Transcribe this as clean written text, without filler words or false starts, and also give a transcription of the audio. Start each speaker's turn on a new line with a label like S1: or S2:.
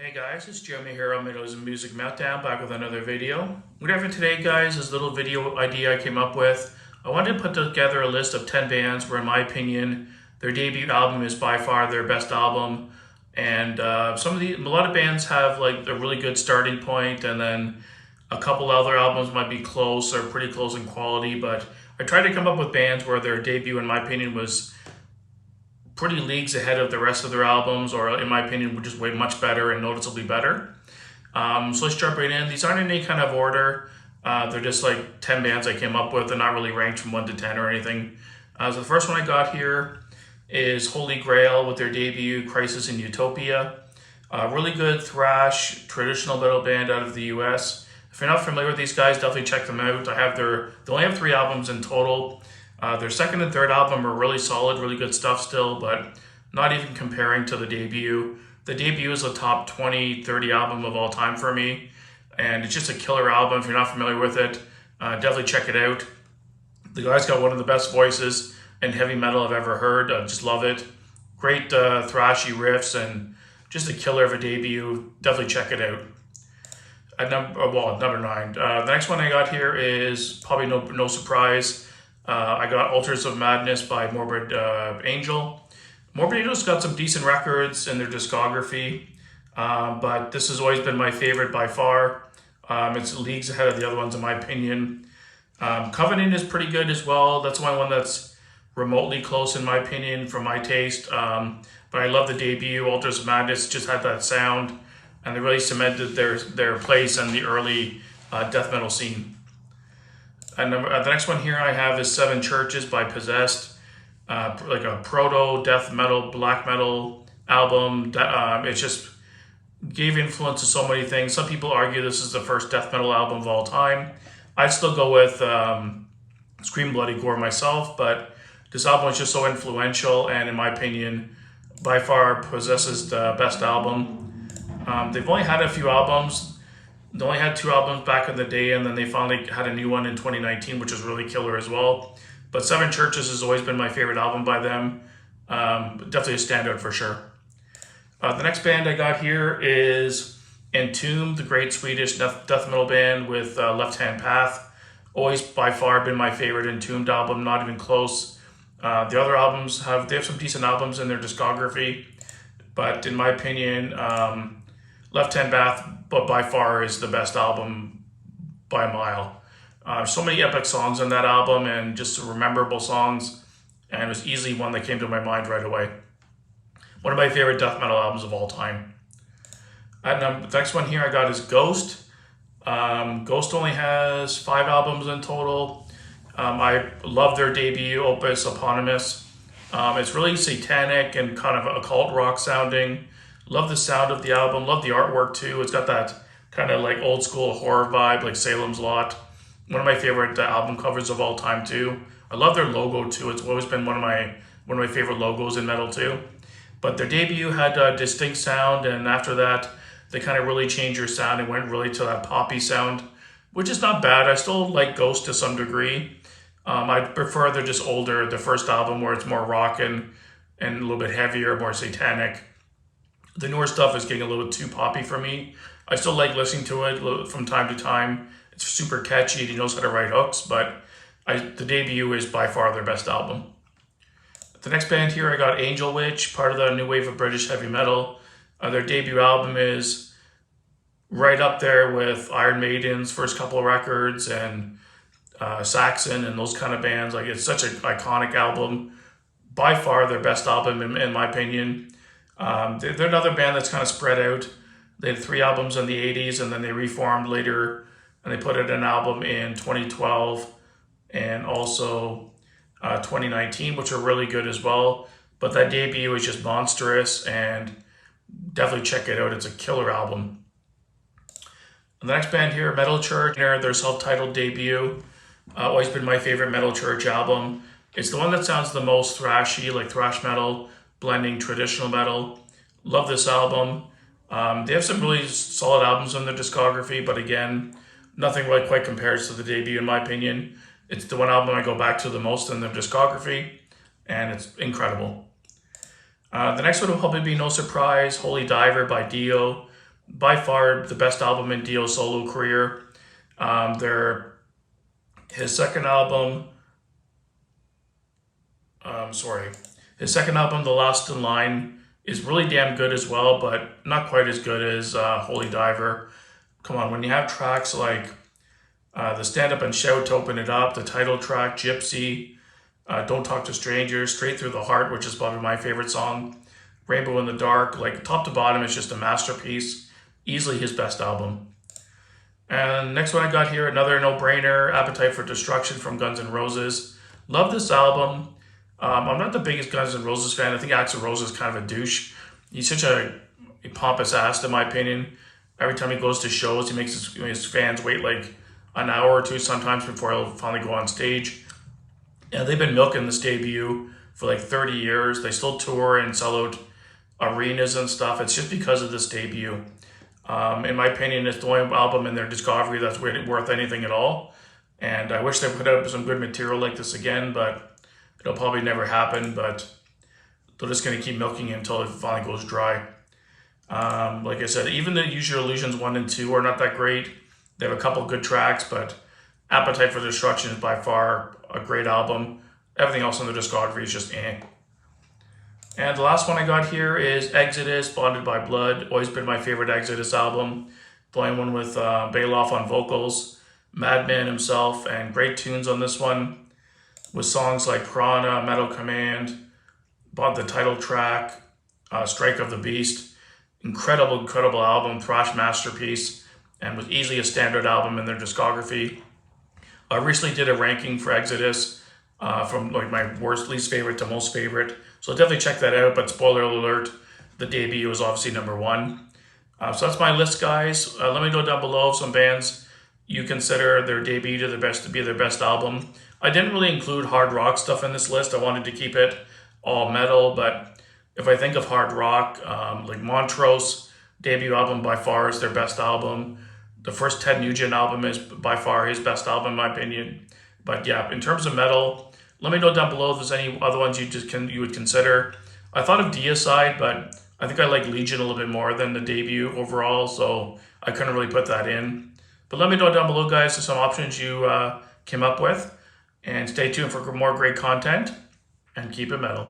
S1: Hey guys, it's Jeremy here on Minnows and Music Meltdown, back with another video. What I have for today, guys, is a little video idea I came up with. I wanted to put together a list of 10 bands where, in my opinion, their debut album is by far their best album. And a lot of bands have like a really good starting point, and then a couple other albums might be close or pretty close in quality. But I tried to come up with bands where their debut, in my opinion, was pretty leagues ahead of the rest of their albums, or in my opinion, were just way much better and noticeably better. So let's jump right in. These aren't in any kind of order. They're just like 10 bands I came up with. They're not really ranked from 1 to 10 or anything. So the first one I got here is Holy Grail with their debut, Crisis in Utopia. Really good thrash, traditional metal band out of the US. If you're not familiar with these guys, definitely check them out. They only have 3 albums in total. Their second and third album are really solid, really good stuff still, but not even comparing to the debut. The debut is a top 20, 30 album of all time for me, and it's just a killer album. If you're not familiar with it, definitely check it out. The guy's got one of the best voices in heavy metal I've ever heard. I just love it. Great thrashy riffs and just a killer of a debut. Definitely check it out. At number 9. The next one I got here is probably no surprise. I got Altars of Madness by Morbid Angel. Morbid Angel's got some decent records in their discography, but this has always been my favorite by far. It's leagues ahead of the other ones in my opinion. Covenant is pretty good as well. That's the only one that's remotely close in my opinion for my taste. But I love the debut. Altars of Madness just had that sound, and they really cemented their place in the early death metal scene. The next one here I have is Seven Churches by Possessed, like a proto death metal, black metal album. It just gave influence to so many things. Some people argue this is the first death metal album of all time. I'd still go with Scream Bloody Gore myself, but this album was just so influential, and in my opinion, by far Possessed's the best album. They've only had a few albums. They only had 2 albums back in the day, and then they finally had a new one in 2019, which was really killer as well. But Seven Churches has always been my favorite album by them. Definitely a standout for sure. The next band I got here is Entombed, the great Swedish death metal band with Left Hand Path. Always by far been my favorite Entombed album, not even close. The other albums have some decent albums in their discography, but in my opinion, Left Hand Path, but by far is the best album by a mile. So many epic songs on that album, and just memorable songs, and it was easily one that came to my mind right away. One of my favorite death metal albums of all time. The next one here I got is Ghost. Ghost only has 5 albums in total. I love their debut opus, Eponymous. It's really satanic and kind of occult rock sounding. Love the sound of the album, love the artwork too. It's got that kind of like old school horror vibe, like Salem's Lot. One of my favorite album covers of all time too. I love their logo too. It's always been one of my favorite logos in metal too. But their debut had a distinct sound, and after that, they kind of really changed their sound and went really to that poppy sound, which is not bad. I still like Ghost to some degree. I prefer the first album where it's more rock and a little bit heavier, more satanic. The newer stuff is getting a little bit too poppy for me. I still like listening to it from time to time. It's super catchy. He knows how to write hooks, but the debut is by far their best album. The next band here, I got Angel Witch, part of the new wave of British heavy metal. Their debut album is right up there with Iron Maiden's first couple of records and Saxon and those kind of bands. Like, it's such an iconic album. By far their best album in my opinion. They're another band that's kind of spread out. They had 3 albums in the 80s, and then they reformed later, and they put out an album in 2012 and also 2019, which are really good as well. But that debut is just monstrous, and definitely check it out. It's a killer album. And the next band here, Metal Church, their self-titled debut. Always been my favorite Metal Church album. It's the one that sounds the most thrashy, like thrash metal, blending traditional metal. Love this album. They have some really solid albums in their discography, but again, nothing really quite compares to the debut in my opinion. It's the one album I go back to the most in their discography, and it's incredible. The next one will probably be no surprise, Holy Diver by Dio. by far the best album in Dio's solo career. His second album, his second album, The Last in Line, is really damn good as well, but not quite as good as Holy Diver. Come on, when you have tracks like the Stand Up and Shout to open it up, the title track, Gypsy, Don't Talk to Strangers, Straight Through the Heart, which is probably my favorite song, Rainbow in the Dark, like top to bottom, it's just a masterpiece. Easily his best album. And next one I got here, another no-brainer, Appetite for Destruction from Guns N' Roses. Love this album. I'm not the biggest Guns N' Roses fan. I think Axl Rose is kind of a douche. He's such a pompous ass, in my opinion. Every time he goes to shows, he makes his fans wait like an hour or two sometimes before he'll finally go on stage. And they've been milking this debut for like 30 years. They still tour and sell out arenas and stuff. It's just because of this debut. In my opinion, it's the only album in their discography that's worth anything at all. And I wish they put out some good material like this again, but it'll probably never happen. But they're just going to keep milking it until it finally goes dry. Like I said, even the Use Your Illusions 1 and 2 are not that great. They have a couple good tracks, but Appetite for Destruction is by far a great album. Everything else in the discography is just eh. And the last one I got here is Exodus, Bonded by Blood. Always been my favorite Exodus album. The only one with Bailoff on vocals, Madman himself, and great tunes on this one. With songs like Piranha, Metal Command, bought the title track, Strike of the Beast. Incredible, incredible album, thrash masterpiece, and was easily a standard album in their discography. I recently did a ranking for Exodus from like my least favorite to most favorite. So definitely check that out, but spoiler alert, the debut was obviously #1. So that's my list, guys. Let me know down below some bands you consider their debut to be their best album. I didn't really include hard rock stuff in this list. I wanted to keep it all metal, but if I think of hard rock, like Montrose debut album by far is their best album. The first Ted Nugent album is by far his best album in my opinion. But yeah, in terms of metal, let me know down below if there's any other ones you would consider. I thought of Deicide, but I think I like Legion a little bit more than the debut overall, so I couldn't really put that in. But let me know down below, guys, some options you came up with. And stay tuned for more great content, and keep it metal.